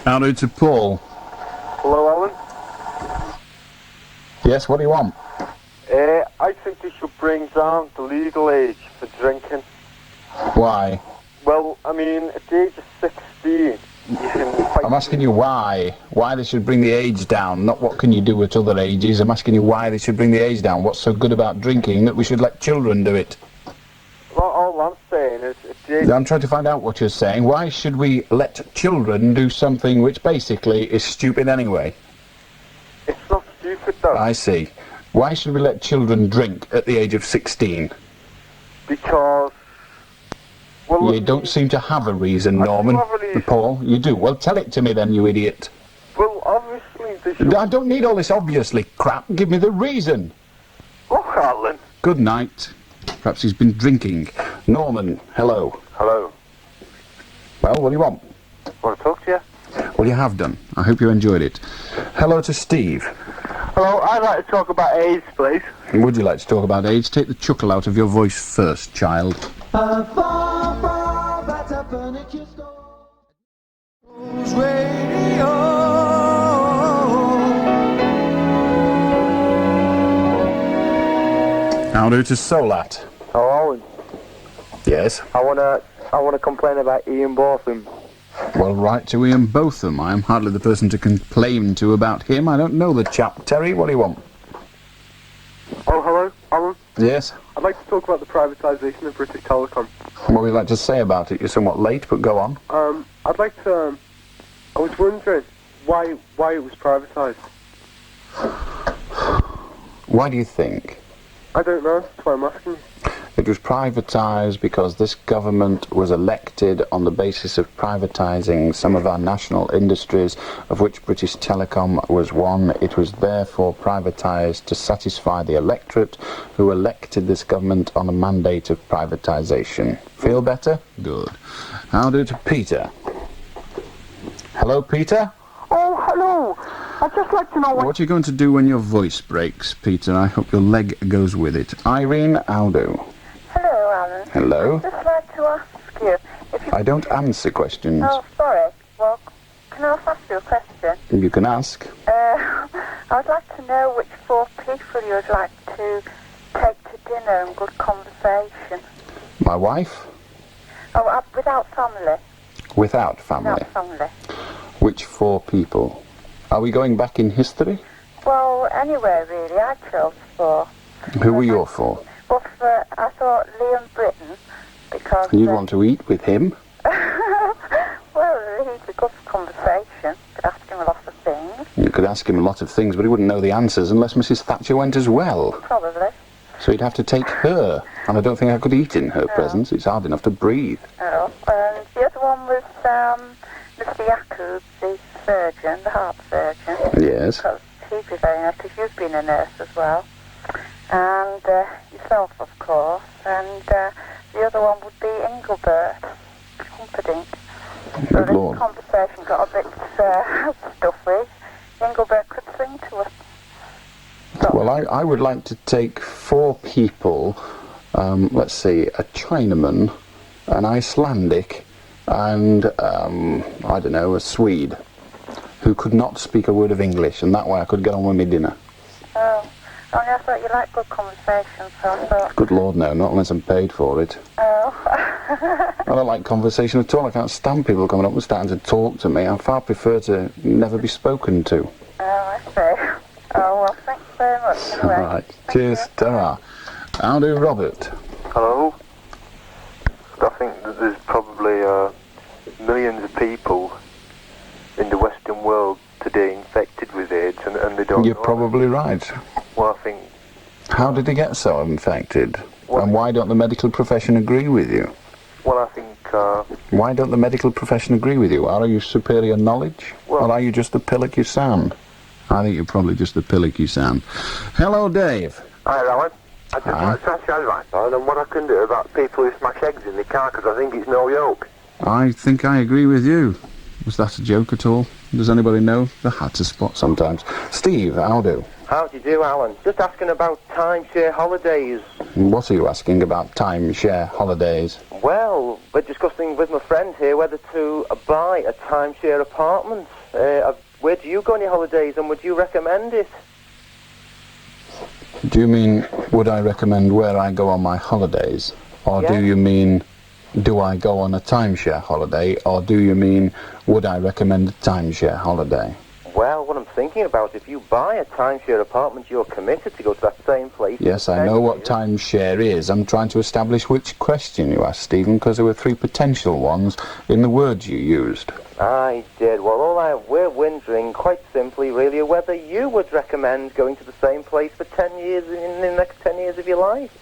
Howdy to Paul. Hello, Allan. Yes, what do you want? I think they should bring down the legal age for drinking. Why? Well, I mean, at the age of 16, you can... I'm asking you why. Why they should bring the age down, not what can you do at other ages. I'm asking you why they should bring the age down. What's so good about drinking that we should let children do it? Well, all I'm saying is... At the age... I'm trying to find out what you're saying. Why should we let children do something which basically is stupid anyway? It's not stupid, though. I see. Why should we let children drink at the age of 16? Because... Well, You don't seem to have a reason, Norman. Paul, you do. Well, tell it to me then, you idiot. Well, obviously they should... I don't need all this obviously crap. Give me the reason. Look, Allan. Good night. Perhaps he's been drinking. Norman, hello. Hello. Well, what do you want? Want to talk to you? Well, you have done. I hope you enjoyed it. Hello to Steve. Hello, I'd like to talk about AIDS, please. Would you like to talk about AIDS? Take the chuckle out of your voice first, child. Howdy to Solat. Oh, Allan. Yes? I wanna complain about Ian Botham. Well, right to Ian Botham. I am hardly the person to complain to about him. I don't know the chap. Terry, what do you want? Oh, hello, Allan. Yes? I'd like to talk about the privatisation of British Telecom. What would you like to say about it? You're somewhat late, but go on. I'd like to... I was wondering why it was privatised. Why do you think? I don't know, that's why I'm asking you. It was privatised because this government was elected on the basis of privatising some of our national industries, of which British Telecom was one. It was therefore privatised to satisfy the electorate who elected this government on a mandate of privatisation. Feel better? Good. Howdy to Peter. Hello, Peter? Oh, hello. I'd just like to know What are you going to do when your voice breaks, Peter? I hope your leg goes with it. Irene, how do? Hello, Allan. Hello? I'd just like to ask you if you... I don't answer questions. Oh, sorry. Well, can I ask you a question? You can ask. I would like to know which 4 people you would like to take to dinner and good conversation. My wife? Oh, without family. Without family. Without family. Which 4 people? Are we going back in history? Well, anywhere really. I chose 4. Who were your 4? Well, I thought Liam Britton, because... You'd want to eat with him? Well, he's a good conversation. Could ask him a lot of things. You could ask him a lot of things, but he wouldn't know the answers unless Mrs. Thatcher went as well. Probably. So he'd have to take her, and I don't think I could eat in her presence. It's hard enough to breathe. Oh, and the other one was Mr. Yakub, the surgeon, the heart surgeon. Yes. Because he'd be very nice, because you've been a nurse as well. And yourself, of course. And the other one would be Engelbert, Humperdinck. So Good Lord. this conversation got a bit stuffy. Engelbert could sing to us. So, Well, I would like to take 4 people, let's see, a Chinaman, an Icelandic, and, I don't know, a Swede, who could not speak a word of English, and that way I could get on with my dinner. oh, only I thought you liked good conversation, so I thought... Good Lord, no, not unless I'm paid for it. Oh. I don't like conversation at all. I can't stand people coming up and starting to talk to me. I far prefer to never be spoken to. Oh, I see. Oh, well, thanks very much anyway. All right. Thank Cheers. you. Ta-ra. How do, Robert? Hello. I think that there's probably millions of people in the Western world today infected with AIDS, and they don't You're know probably right. it. Well, I think... How did he get so infected? Well, And why don't the medical profession agree with you? Well, I think... Why don't the medical profession agree with you? Are you superior knowledge? Well- Or are you just the pillock you sound? I think you're probably just the pillock you sound. Hello, Dave. Hi, Allan. I just Hi. want to ask you advice on what I can do about people who smash eggs in the car, because I think it's no joke. I think I agree with you. Was that a joke at all? Does anybody know? The hat is spot sometimes. Steve, how do? How do you do, Alan? Just asking about timeshare holidays. What are you asking about timeshare holidays? Well, we're discussing with my friend here whether to buy a timeshare apartment. Where do you go on your holidays, and would you recommend it? Do you mean, would I recommend where I go on my holidays? Or Yeah. do you mean, do I go on a timeshare holiday? Or do you mean, would I recommend a timeshare holiday? Well, what I'm thinking about, if you buy a timeshare apartment, you're committed to go to that same place. Yes, I know what timeshare is. I'm trying to establish which question you asked, Stephen, because there were 3 potential ones in the words you used. I did. Well, we're wondering, quite simply, really, whether you would recommend going to the same place for 10 years, in the next 10 years of your life.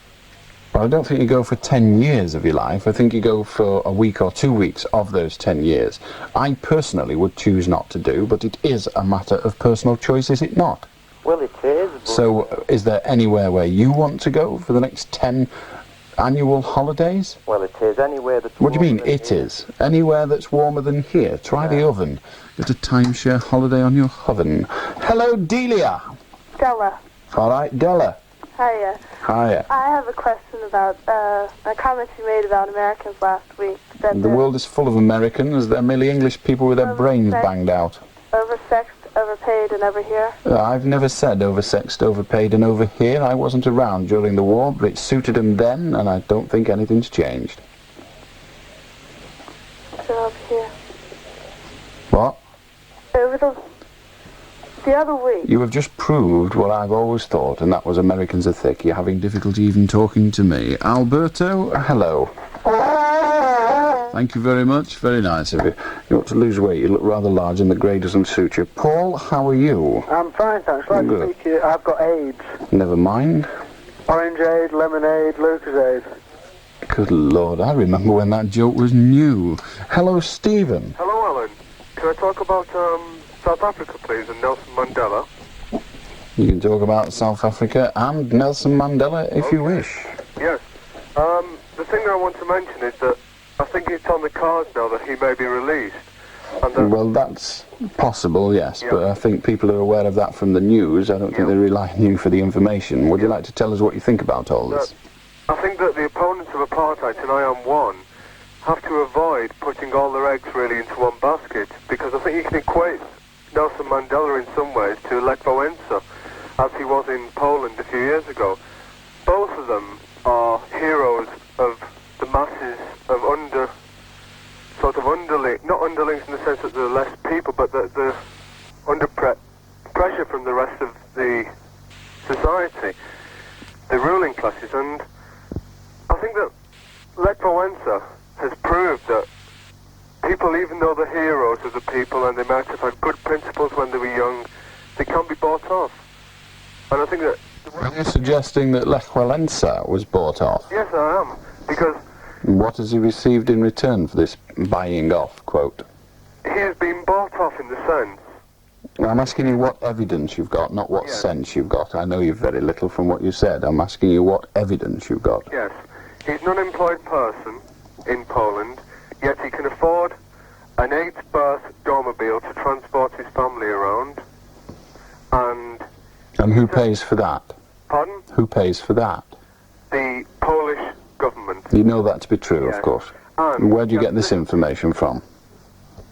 Well, I don't think you go for 10 years of your life. I think you go for a week or 2 weeks of those 10 years. I personally would choose not to do, but it is a matter of personal choice, is it not? Well, it is. So, is there anywhere where you want to go for the next 10 annual holidays? Well, it is. Anywhere that's What do you mean, warmer than it here. is? Anywhere that's warmer than here. Try the oven. Get a timeshare holiday on your oven. Hello, Delia. Stella. All right, Della. Hiya. Hiya. I have a question about a comment you made about Americans last week. That The world is full of Americans. They're merely English people with their brains banged out. oversexed, overpaid, and over here. I've never said oversexed, overpaid and over here. I wasn't around during the war, but it suited them then, and I don't think anything's changed. So over here. What? Over the other week. You have just proved what I've always thought, and that was Americans are thick. You're having difficulty even talking to me. Alberto, hello. Thank you very much. Very nice of you. You ought to lose weight. You look rather large and the grey doesn't suit you. Paul, how are you? I'm fine, thanks. Like to speak to you. I've got AIDS. Never mind. Orangeade, lemonade, Lucasade. Good Lord, I remember when that joke was new. Hello, Stephen. Hello, Alan. Can I talk about South Africa, please, and Nelson Mandela? You can talk about South Africa and Nelson Mandela if you wish. Yes. The thing that I want to mention is that I think it's on the cards now that he may be released. And that Well, that's possible, yes, but I think people are aware of that from the news. I don't think they rely on you for the information. Would you like to tell us what you think about all this? I think that the opponents of apartheid, and I am one, have to avoid putting all their eggs really into one basket, because I think you can equate Nelson Mandela in some ways to Lech Wałęsa, as he was in Poland a few years ago. Both of them are heroes of the masses of not underlings in the sense that they're less people, but the under pressure from the rest of the society, the ruling classes. And I think that Lech Wałęsa has proved that people, even though they're heroes of the people and they might have had good principles when they were young, they can't be bought off. And I think that... Are you suggesting that Lech Wałęsa was bought off? Yes, I am, because... What has he received in return for this buying off, quote? He has been bought off in the sense... I'm asking you what evidence you've got, not what sense you've got. I know you've very little from what you said. I'm asking you what evidence you've got. Yes. He's an unemployed person in Poland, yet he can afford an 8-berth dormobile to transport his family around. And who pays for that? Pardon? Who pays for that? The Polish government. You know that to be true, Yes. of course. And Where do you get this information from?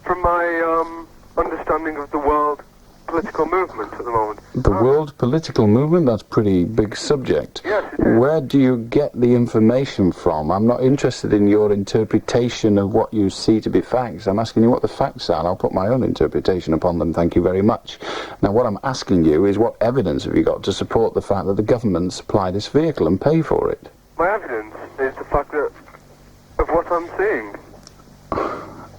From my understanding of the world political movement at the moment. The world political movement? That's a pretty big subject. Yes, it is. Where do you get the information from? I'm not interested in your interpretation of what you see to be facts. I'm asking you what the facts are, and I'll put my own interpretation upon them. Thank you very much. Now, what I'm asking you is what evidence have you got to support the fact that the government supply this vehicle and pay for it? My evidence is the fact that of what I'm seeing.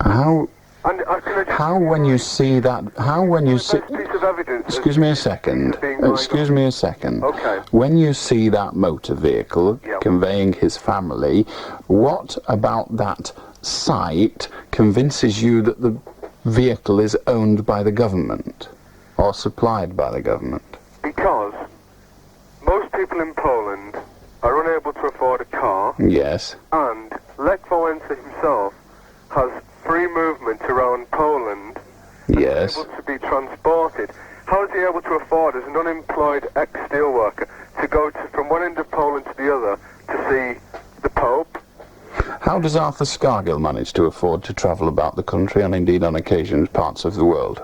How when you see that, how when you see... Piece of evidence. Excuse me a second. Excuse me a second. Okay. When you see that motor vehicle conveying his family, what about that sight convinces you that the vehicle is owned by the government or supplied by the government? Because most people in Poland are unable to afford a car. Yes. And Lech Wałęsa himself has free movement around Poland. Yes. Able to be transported. how is he able to afford, as an unemployed ex-steelworker, to go from one end of Poland to the other to see the Pope? How does Arthur Scargill manage to afford to travel about the country and indeed on occasions parts of the world?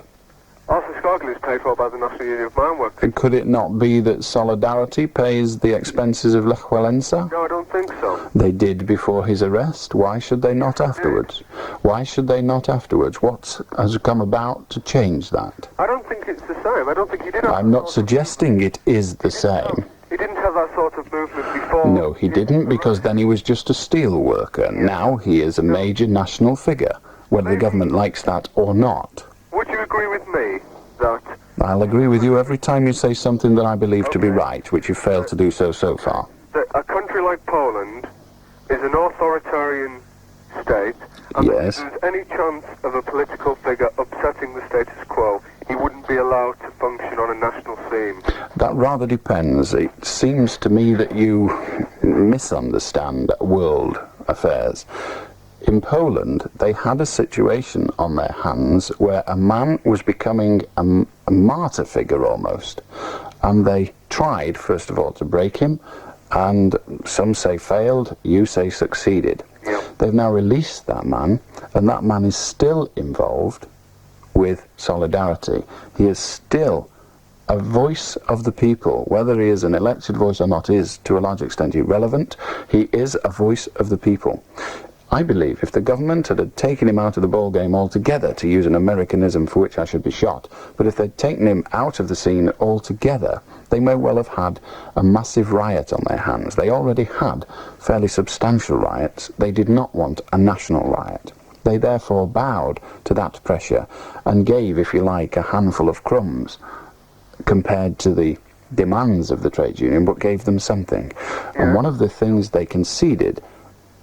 Arthur Scargill is paid for by the National Union of Mine Workers. Could it not be that Solidarity pays the expenses of Lech Walesa? No, I don't think so. They did before his arrest. Why should they not afterwards? Why should they not afterwards? What has come about to change that? I don't think it's the same. I don't think he did have I'm not suggesting it is the same. He didn't have that sort of movement before. No, he didn't, because then he was just a steel worker. Now he is a major national figure, whether the government likes that or not. Would you agree with me that... I'll agree with you every time you say something that I believe to be right, which you failed to do so far. that a country like Poland is an authoritarian state, and Yes. if there's any chance of a political figure upsetting the status quo, he wouldn't be allowed to function on a national scene. That rather depends. It seems to me that you misunderstand world affairs. In Poland, they had a situation on their hands where a man was becoming a martyr figure almost. And they tried, first of all, to break him, and some say failed, you say succeeded. Yep. They've now released that man, and that man is still involved with Solidarity. He is still a voice of the people. Whether he is an elected voice or not is, to a large extent, irrelevant. He is a voice of the people. I believe if the government had taken him out of the ball game altogether, to use an Americanism for which I should be shot, but if they'd taken him out of the scene altogether, they may well have had a massive riot on their hands. They already had fairly substantial riots. They did not want a national riot. They therefore bowed to that pressure and gave, if you like, a handful of crumbs compared to the demands of the trade union, but gave them something. And one of the things they conceded,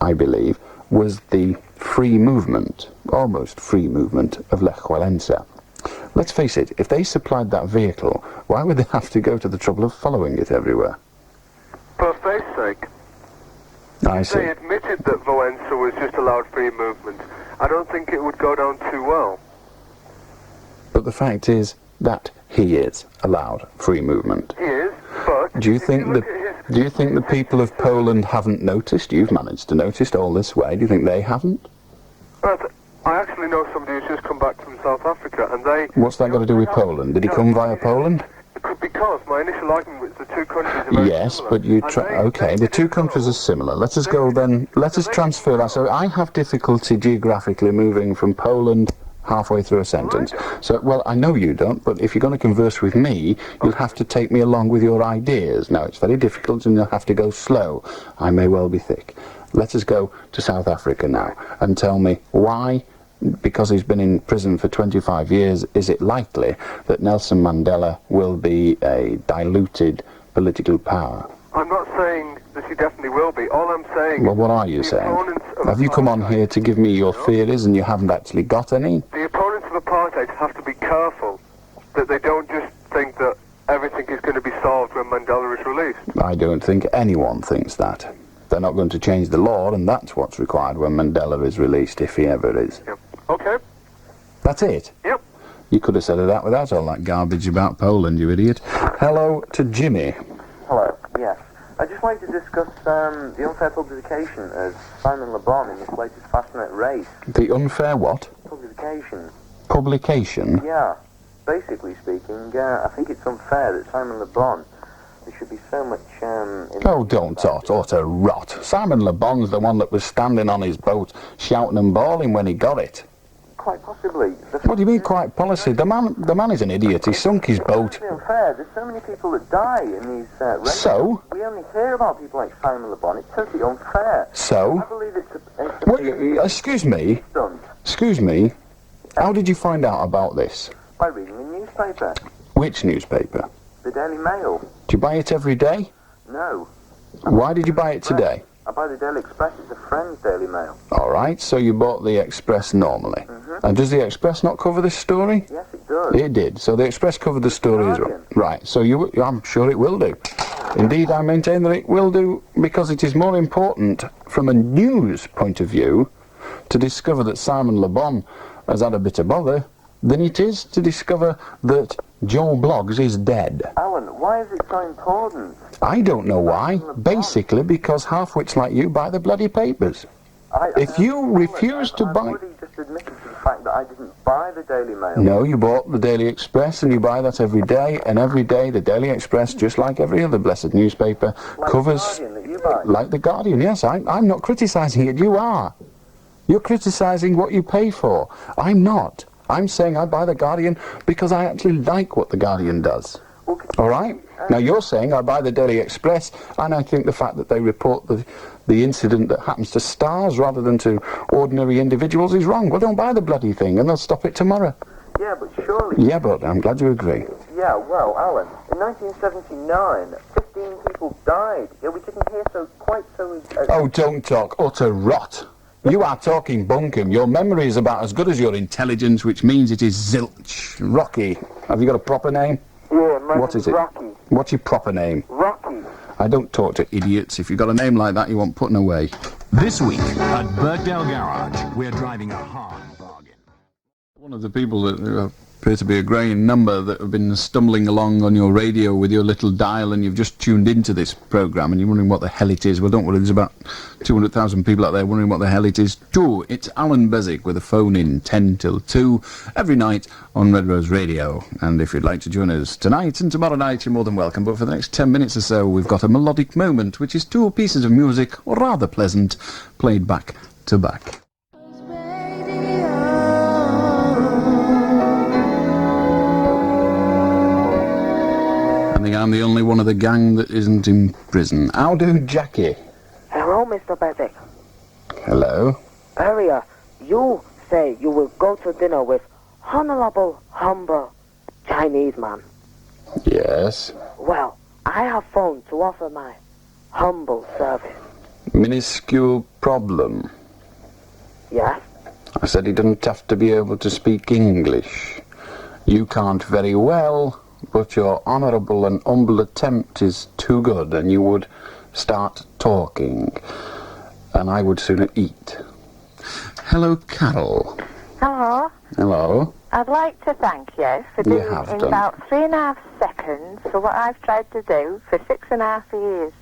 I believe, was the free movement, almost free movement, of Lech Walesa. Let's face it, if they supplied that vehicle, why would they have to go to the trouble of following it everywhere? For faith's sake, I see. they admitted that Wałęsa was just allowed free movement. I don't think it would go down too well. But the fact is that he is allowed free movement. He is, but... Do you if think look that? at his- Do you think the people of Poland haven't noticed? You've managed to notice all this way. Do you think they haven't? But I actually know somebody who's just come back from South Africa, and they... What's that got to do with Poland? Did he come via Poland? Because my initial argument was the two countries are very Yes, similar. but you And try. Okay, the two countries are similar. Let us go then. Let us transfer that. So I have difficulty geographically moving from Poland halfway through a sentence. So, well, I know you don't, but if you're going to converse with me, you'll have to take me along with your ideas. Now, it's very difficult and you'll have to go slow. I may well be thick. Let us go to South Africa now and tell me why, because he's been in prison for 25 years, is it likely that Nelson Mandela will be a diluted political power? I'm not saying that he definitely will be. All I'm saying... Well, what are you the saying? opponents of Have you come on apartheid- here to give me your theories and you haven't actually got any? The opponents of apartheid have to be careful that they don't just think that everything is going to be solved when Mandela is released. I don't think anyone thinks that. They're not going to change the law, and that's what's required when Mandela is released, if he ever is. Yep. Okay. That's it. Yep. You could have said that without all that garbage about Poland, you idiot. Hello to Jimmy. Hello, yes. I just wanted to discuss the unfair publication of Simon Le Bon in his latest Fastnet race. The unfair what? Publication. Publication? Yeah. Basically speaking, I think it's unfair that Simon Le Bon, there should be so much... Oh, don't utter rot. Simon Le Bon's the one that was standing on his boat shouting and bawling when he got it. Quite possibly. What do you mean, quite policy? The man is an idiot. He sunk his boat. It's unfair. There's so many people that die in these races. So? We only hear about people like Simon Le Bon. It's totally unfair. So? I believe it's a What, excuse me? stunt Excuse me? How did you find out about this? by reading a newspaper. Which newspaper? The Daily Mail. Do you buy it every day? No. Why did you buy it today? I buy the Daily Express. It's a friend's Daily Mail. All right, so you bought the Express normally. And does the Express not cover this story? Yes, it does. It did. So the Express covered the story as well. Guardian. Right, so I'm sure it will do. Indeed, I maintain that it will do because it is more important from a news point of view to discover that Simon Le Bon has had a bit of bother than it is to discover that Joel Bloggs is dead. Alan, why is it so important? I don't know why. Basically because half-wits like you buy the bloody papers. If you refuse to buy... I've already just admitted to the fact that I didn't buy the Daily Mail. No, you bought the Daily Express, and you buy that every day, and every day the Daily Express, just like every other blessed newspaper, Like covers... The Guardian that you buy. Like the Guardian, yes. I'm not criticising it, you are. You're criticising what you pay for. I'm not. I'm saying I buy the Guardian because I actually like what the Guardian does. All right? Now you're saying I buy the Daily Express, and I think the fact that they report the incident that happens to stars rather than to ordinary individuals is wrong. Well, don't buy the bloody thing, and they'll stop it tomorrow. Yeah, but surely... Yeah, but I'm glad you agree. Yeah, well, Alan, in 1979, 15 people died. Yeah, we didn't hear quite so... Oh, don't talk utter rot. You are talking bunkum. Your memory is about as good as your intelligence, which means it is zilch. Rocky. Have you got a proper name? Yeah, my What is it? Rocky. What's your proper name? Rocky. I don't talk to idiots. If you've got a name like that, you want putting away. This week at Birkdale Garage, we're driving a hard bargain. One of the people that appear to be a greying number that have been stumbling along on your radio with your little dial, and you've just tuned into this programme and you're wondering what the hell it is. Well, don't worry, there's about 200,000 people out there wondering what the hell it is too. It's Allan Beswick with a phone in 10 till 2 every night on Red Rose Radio. And if you'd like to join us tonight and tomorrow night, you're more than welcome. But for the next 10 minutes or so, we've got a melodic moment, which is two pieces of music, rather pleasant, played back to back. I think I'm the only one of the gang that isn't in prison. How do, Jackie? Hello, Mr. Beswick. Hello? Area, you say you will go to dinner with honorable, humble Chinese man. Yes. Well, I have phoned to offer my humble service. Minuscule problem. Yes? I said he doesn't have to be able to speak English. You can't very well, but your honourable and humble attempt is too good, and you would start talking, and I would sooner eat. Hello, Carol. Hello. Hello. I'd like to thank you for doing have in done. about 3.5 seconds for what I've tried to do for 6.5 years.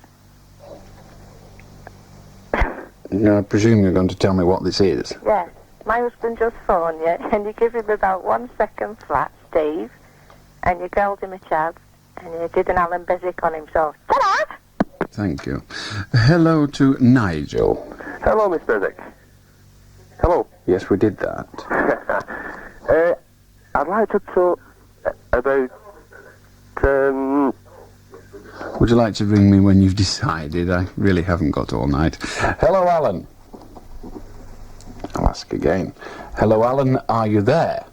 I presume you're going to tell me what this is. Yes. My husband just phoned you, and you give him about 1 second flat, Steve, and you called him a chap, and you did an Allan Beswick on him, so ta-da! Thank you. Hello to Nigel. Hello, Miss Beswick. Hello. Yes, we did that. I'd like to talk about, Would you like to ring me when you've decided? I really haven't got all night. Hello, Alan. I'll ask again. Hello, Alan, are you there?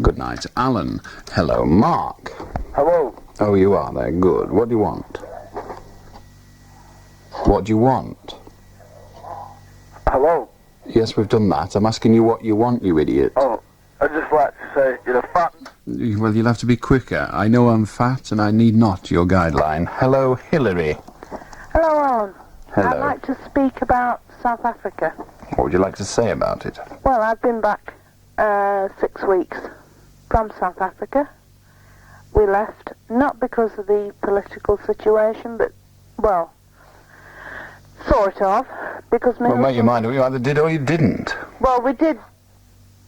Good night, Alan. Hello, Mark. hello. Oh, you are there. Good. What do you want? What do you want? Hello. Yes, we've done that. I'm asking you what you want, you idiot. Oh, I'd just like to say you're fat. Well, you'll have to be quicker. I know I'm fat, and I need not your guideline. Hello, Hillary. Hello, Allan. Hello. I'd like to speak about South Africa. What would you like to say about it? Well, I've been back 6 weeks from South Africa. We left not because of the political situation, but, well, sort of, because my Well, make your husband- mind up. You either did or you didn't. Well, we did,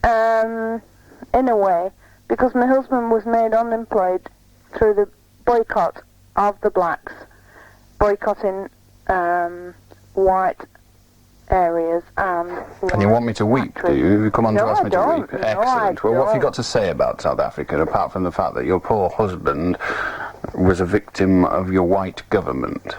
in a way, because my husband was made unemployed through the boycott of the blacks, boycotting white areas and And you want me to weep, do you? You come on No, to ask I me to don't. weep. No, Excellent. I Well, what have you don't. got to say about South Africa, apart from the fact that your poor husband was a victim of your white government?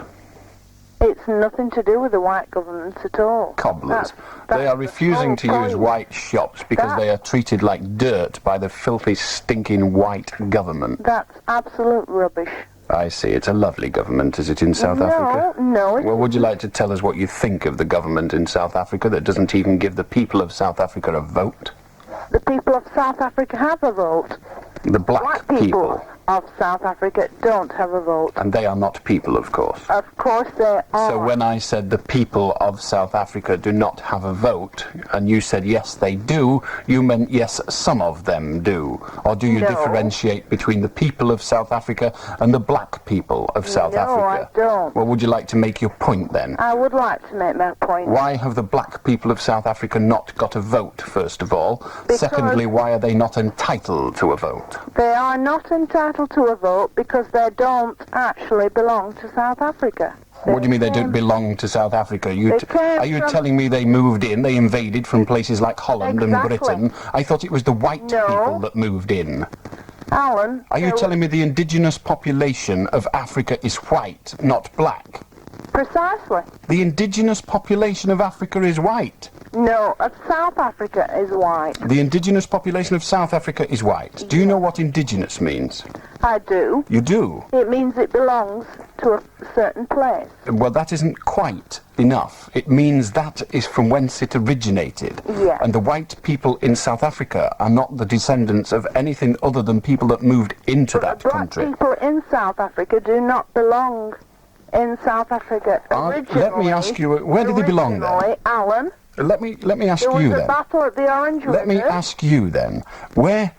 It's nothing to do with the white government at all. Cobblers. That's They are the refusing whole to use point. white shops because they are treated like dirt by the filthy, stinking white government. That's absolute rubbish. I see. It's a lovely government, is it, in South Africa? No, it's Well, would you like to tell us what you think of the government in South Africa that doesn't even give the people of South Africa a vote? the people of South Africa have a vote. The black Black people of South Africa don't have a vote. And they are not people, of course. Of course they are. So when I said the people of South Africa do not have a vote, and you said yes they do, you meant yes some of them do? Or do you No. differentiate between the people of South Africa and the black people of South No, Africa? I don't. Well, would you like to make your point then? I would like to make my point. Why have the black people of South Africa not got a vote, first of all? Because Secondly, why are they not entitled to a vote? they are not entitled to a vote because they don't actually belong to South Africa. What do you mean they don't belong to South Africa? They came Are you from- telling me they moved in, they invaded from places like Holland and Exactly. Britain? I thought it was the white No. people that moved in. Alan, Are you telling me the indigenous population of Africa is white, not black? precisely? The indigenous population of Africa is white. No, of South Africa is white. The indigenous population of South Africa is white. Do you know what indigenous means? I do. You do? It means it belongs to a certain place. Well, that isn't quite enough. It means that is from whence it originated. Yeah. And the white people in South Africa are not the descendants of anything other than people that moved into that Black country. people in South Africa do not belong in South Africa originally. Let me ask you, where do they belong then? Originally, Alan, Let me ask there was you a then. battle at the Orange Let me River. ask you then. Where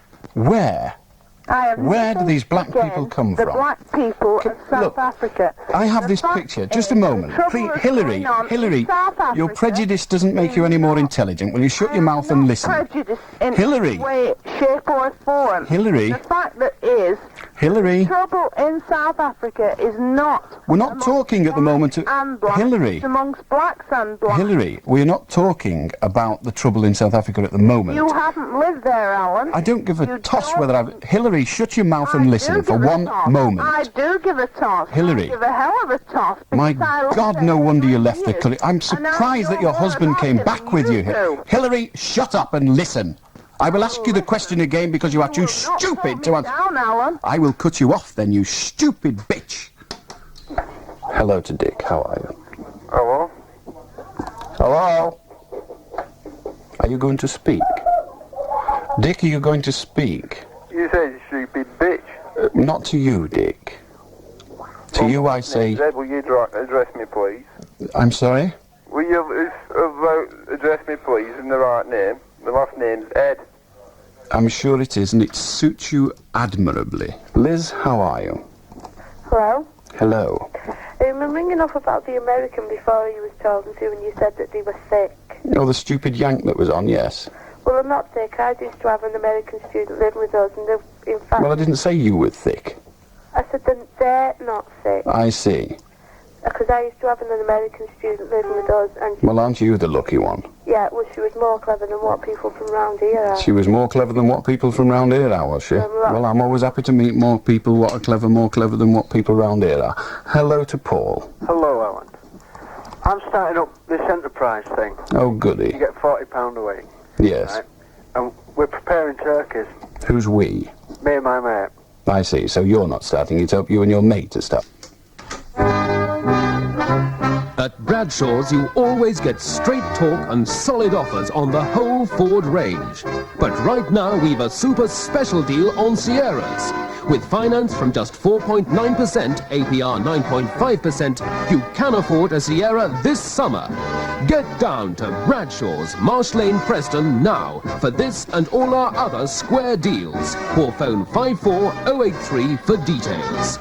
I have where do nothing these black against people come the from? black people of South look, Africa. I have The this fact picture. Just a is, moment. the trouble Please, that's Hillary, going on in Hillary, South your Africa prejudice doesn't make you any more intelligent. Will you shut your mouth and listen? Prejudice in Hillary. any way, shape or form. Hillary. The fact that is, Hillary, trouble in South Africa is not. we're not amongst talking at the moment. blacks and blacks, Hillary, it's amongst blacks and blacks. Hillary, we're not talking about the trouble in South Africa at the moment. You haven't lived there, Alan. I don't give a You toss don't- whether I've... Hillary, shut your mouth I and do listen for give a one toss. moment. I do give a toss. Hillary. I give a hell of a toss. My because I lived God, there no for wonder you 9 left the years. country. I'm And I surprised that know your more husband about came it back than with you. do. Hillary, shut up and listen. I will ask you the question again because you are too You will not stupid put to me answer. down, Alan. I will cut you off then, you stupid bitch. Hello to Dick, how are you? Hello? Hello? Are you going to speak? Dick, are you going to speak? You said stupid bitch. Not to you, Dick. To you I say... Zed, will you address me, please? I'm sorry? Will you address me, please, in the right name? The last name's Ed. I'm sure it is, and it suits you admirably. Liz, how are you? Hello? Hello. I'm ringing up about the American before he was talking to and you said that they were sick. Oh, the stupid yank that was on, yes. Well, I'm not sick. I used to have an American student living with us and in fact, Well, I didn't say you were thick. I said that they're not sick. I see. Because I used to have an American student living with us and Well, aren't you the lucky one? yeah, well, she was more clever than what people from round here are. She was more clever than what people from round here are, was she? Well, I'm always happy to meet more people what are more clever than what people round here are. Hello to Paul. Hello, Alan. I'm starting up this enterprise thing. Oh, goody. You get £40 a week, Yes. right? And we're preparing turkeys, Who's we? me and my mate. I see. So you're not starting it up, you and your mate to start. At Bradshaw's, you always get straight talk and solid offers on the whole Ford range. But right now, we've a super special deal on Sierras. With finance from just 4.9%, APR 9.5%, you can afford a Sierra this summer. Get down to Bradshaw's, Marsh Lane, Preston now for this and all our other square deals. Or phone 54083 for details.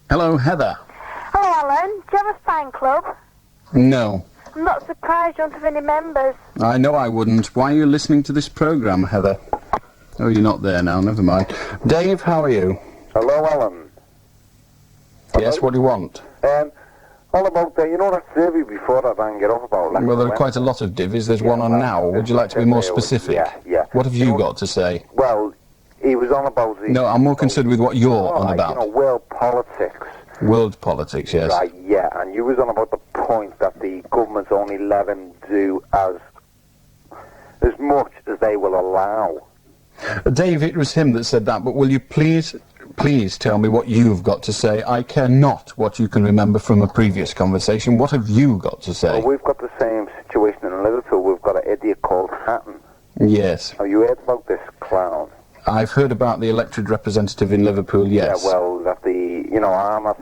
Hello, Heather. Hello, Alan. Do you have a fan club? No. I'm not surprised you don't have any members. I know I wouldn't. Why are you listening to this programme, Heather? Oh, you're not there now, never mind. Dave, how are you? Hello, Alan. Yes, what do you want? All about you know that survey before that I can get off about. Like, Well, there are quite a lot of divvies. There's one on now. Would you like to be more specific? Yeah. What have you got to say? Well, he was on about the... No, I'm more concerned with what you're on about. You know, world politics. World politics, yes. Right, yeah, and you was on about the point that the government's only let him do as much as they will allow. Dave, it was him that said that, but will you please tell me what you've got to say? I care not what you can remember from a previous conversation. What have you got to say? Well, we've got the same situation in Liverpool. We've got an idiot called Hatton. Yes. Have you heard about this clown? I've heard about the elected representative in Liverpool, yes. Yeah, well, that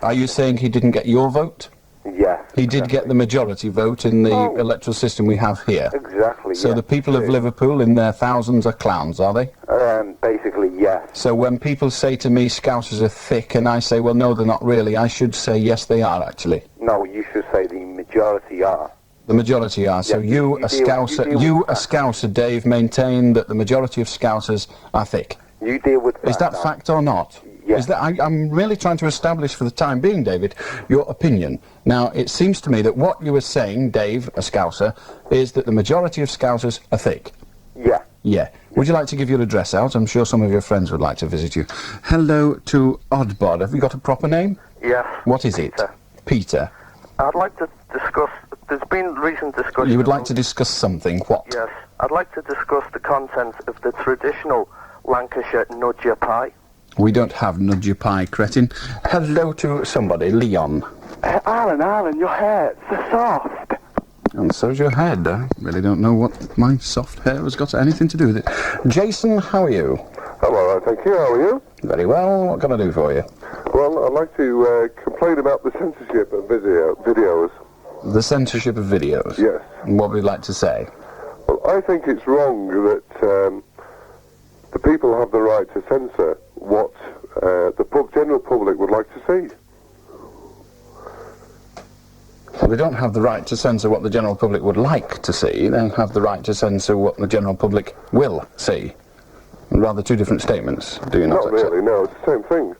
Are you saying he didn't get your vote? Yes. He did get the majority vote in the electoral system we have here. Exactly, So the people of Liverpool, in their thousands, are clowns, are they? Basically, yes. So when people say to me, Scousers are thick, and I say, well, no, they're not really, I should say, yes, they are, actually. No, you should say the majority are. The majority are. So you, a Scouser, Dave, maintain that the majority of Scousers are thick. You deal with that. Is that fact or not? Yes. Is that, I'm really trying to establish for the time being, David, your opinion. Now, it seems to me that what you were saying, Dave, a Scouser, is that the majority of Scousers are thick. Yeah. Yeah. Would you like to give your address out? I'm sure some of your friends would like to visit you. Hello to Oddbod. Have you got a proper name? Yes. What is it? Peter. I'd like to discuss, there's been recent discussion... You would like to discuss something, what? Yes. I'd like to discuss the contents of the traditional Lancashire nudger pie. We don't have nudger pie, cretin. Hello to somebody, Leon. Allan, your hair's so soft. And so's your head. I really don't know what my soft hair has got anything to do with it. Jason, how are you? I'm all right, thank you. How are you? Very well. What can I do for you? Well, I'd like to complain about the censorship of videos. The censorship of videos? Yes. And what would you like to say? Well, I think it's wrong that the people have the right to censor what the general public would like to see. Well, they don't have the right to censor what the general public would like to see. They have the right to censor what the general public will see. Rather two different statements, do you not? Not really, no, it's the same thing.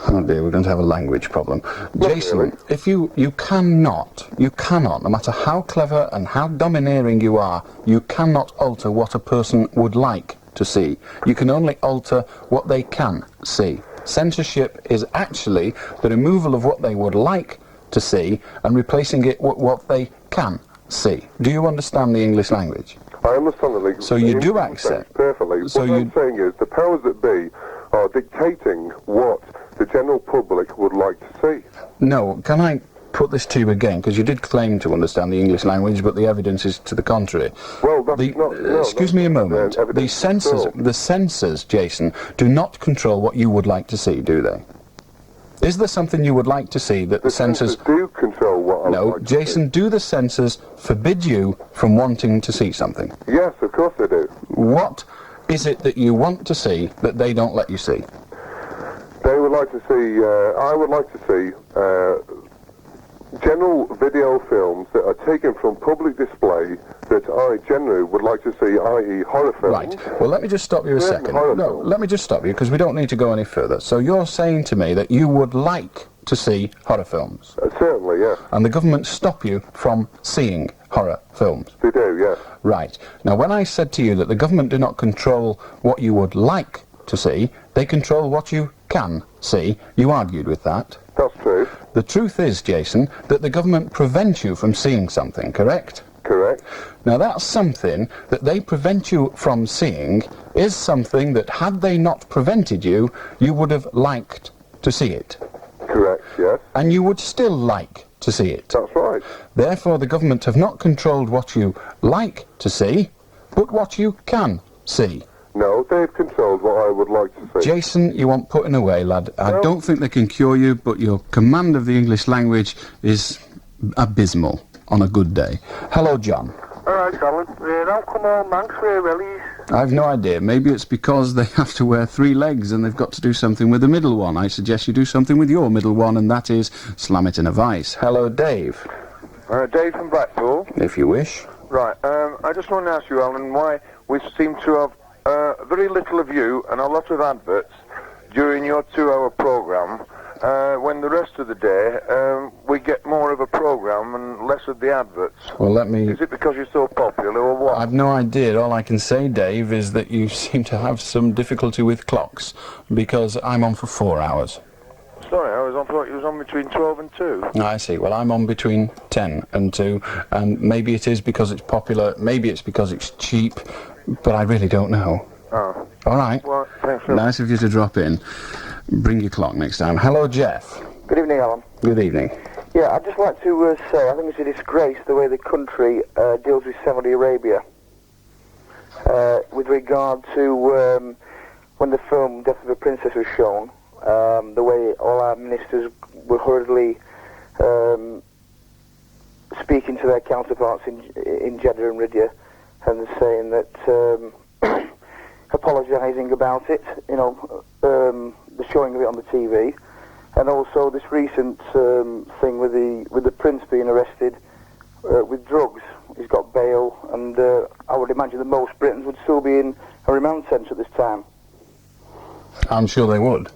Oh dear, we're going to have a language problem. Not Jason, really. if you cannot, no matter how clever and how domineering you are, you cannot alter what a person would like to see. You can only alter what they can see. Censorship is actually the removal of what they would like to see and replacing it with what they can see. Do you understand the English language? I understand the legal. So you do accept perfectly. So what I'm saying is the powers that be are dictating what the general public would like to see. No, can I put this to you again? Because you did claim to understand the English language, but the evidence is to the contrary. Well, that's excuse me a moment. The censors, Jason, do not control what you would like to see, do they? Is there something you would like to see that the censors do control what I would like to Jason, see. do the censors forbid you from wanting to see something? Yes, of course they do. What is it that you want to see that they don't let you see? They would like to see, I would like to see general video films that are taken from public display that I generally would like to see, i.e. horror films. Right. Well, let me just stop you a second. No, let me just stop you, because we don't need to go any further. So you're saying to me that you would like to see horror films? Certainly, yes. And the government stop you from seeing horror films? They do, yes. Right. Now, when I said to you that the government do not control what you would like to see, they control what you can see, you argued with that. That's true. The truth is, Jason, that the government prevents you from seeing something, correct? Correct. Now, that's something that they prevent you from seeing is something that, had they not prevented you, you would have liked to see it. Correct, yes. And you would still like to see it. That's right. Therefore, the government have not controlled what you like to see, but what you can see. No, they've controlled what I would like to see. Jason, you want putting away, lad. I don't think they can cure you, but your command of the English language is abysmal on a good day. Hello, John. All right, Allan. Don't come on, Manx, we're wellies. I've no idea. Maybe it's because they have to wear 3 legs and they've got to do something with the middle one. I suggest you do something with your middle one, and that is slam it in a vice. Hello, Dave. Dave from Blackpool. If you wish. Right, I just want to ask you, Allan, why we seem to have very little of you and a lot of adverts during your 2-hour programme, when the rest of the day we get more of a programme and less of the adverts. Well, let me... Is it because you're so popular or what? I've no idea. All I can say, Dave, is that you seem to have some difficulty with clocks, because I'm on for 4 hours. Sorry, I thought you was on between 12 and 2. I see. Well, I'm on between 10 and 2, and maybe it is because it's popular, maybe it's because it's cheap, but I really don't know. Oh. All right. Well, thanks. Nice of you to drop in. Bring your clock next time. Hello, Jeff. Good evening, Allan. Good evening. Yeah, I'd just like to say I think it's a disgrace the way the country deals with Saudi Arabia. with regard to when the film Death of a Princess was shown, the way all our ministers were hurriedly speaking to their counterparts in Jeddah and Riyadh and saying that, apologising about it, you know, the showing of it on the TV, and also this recent thing with the prince being arrested with drugs. He's got bail, and I would imagine that most Britons would still be in a remand centre at this time. I'm sure they would.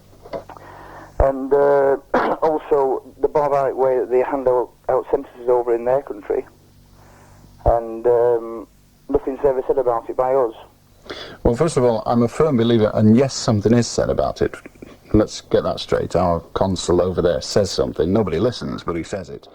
And also the barbaric way that they hand out sentences over in their country, and nothing's ever said about it by us. Well, first of all, I'm a firm believer, and yes, something is said about it. Let's get that straight. Our consul over there says something. Nobody listens, but he says it.